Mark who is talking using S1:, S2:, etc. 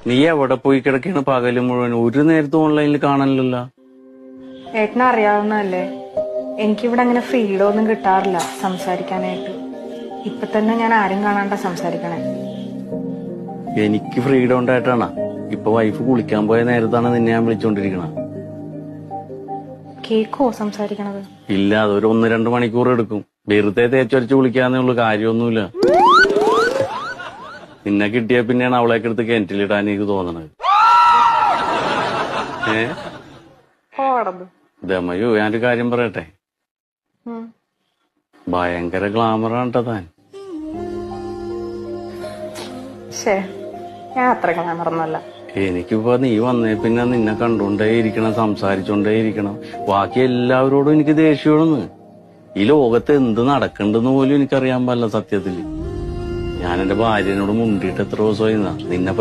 S1: നീ എവിടെ പോയി കിടക്കാണ് പകല് മുഴുവൻ? ഒരു നേരത്തെ ഓൺലൈനിൽ കാണാനില്ലല്ലോ.
S2: ഏട്ടനെ അറിയാവുന്നതല്ലേ, എനിക്കിവിടെ അങ്ങനെ ഫ്രീഡം ഒന്നും കിട്ടാറില്ല സംസാരിക്കാനായിട്ട്. ഇപ്പൊ തന്നെ ഞാൻ ആരും കാണാണ്ട സംസാരിക്കണേ.
S1: എനിക്ക് ഫ്രീഡം ഉണ്ടായിട്ടാണ്. ഇപ്പൊ വൈഫ് കുളിക്കാൻ പോയ നേരത്താണ് നിന്നെ ഞാൻ വിളിച്ചോണ്ടിരിക്കണത്.
S2: കേക്കോ സംസാരിക്കണത്?
S1: ഇല്ല, അതൊരു 1-2 മണിക്കൂർ എടുക്കും. വെറുതെ തേച്ചൊരച്ച് കുളിക്കാന്നേ ഉള്ളു, കാര്യമൊന്നുമില്ല. നിന്നെ കിട്ടിയ പിന്നെയാണ് അവളേക്ക് എടുത്ത് കിണറ്റിലിടാൻ എനിക്ക് തോന്നണത്. ദമയോ, ഞാനൊരു കാര്യം പറയട്ടെ, ഭയങ്കര ഗ്ലാമറാണ് ട്ടോ താൻ.
S2: ഞാൻ അത്ര ഗ്ലാമറൊന്നുമല്ല.
S1: എനിക്കിപ്പോ നീ വന്നേ പിന്നെ നിന്നെ കണ്ടോണ്ടേ ഇരിക്കണം, സംസാരിച്ചോണ്ടേ ഇരിക്കണം. ബാക്കി എല്ലാവരോടും എനിക്ക് ദേഷ്യമാണെന്ന്. ഈ ലോകത്ത് എന്ത് നടക്കണ്ടെന്ന് പോലും എനിക്കറിയാൻ പാടില്ല സത്യത്തില്. ഞാൻ എന്റെ ഭാര്യനോട് മുണ്ടിയിട്ട് എത്ര ദിവസമായി നിന്നെ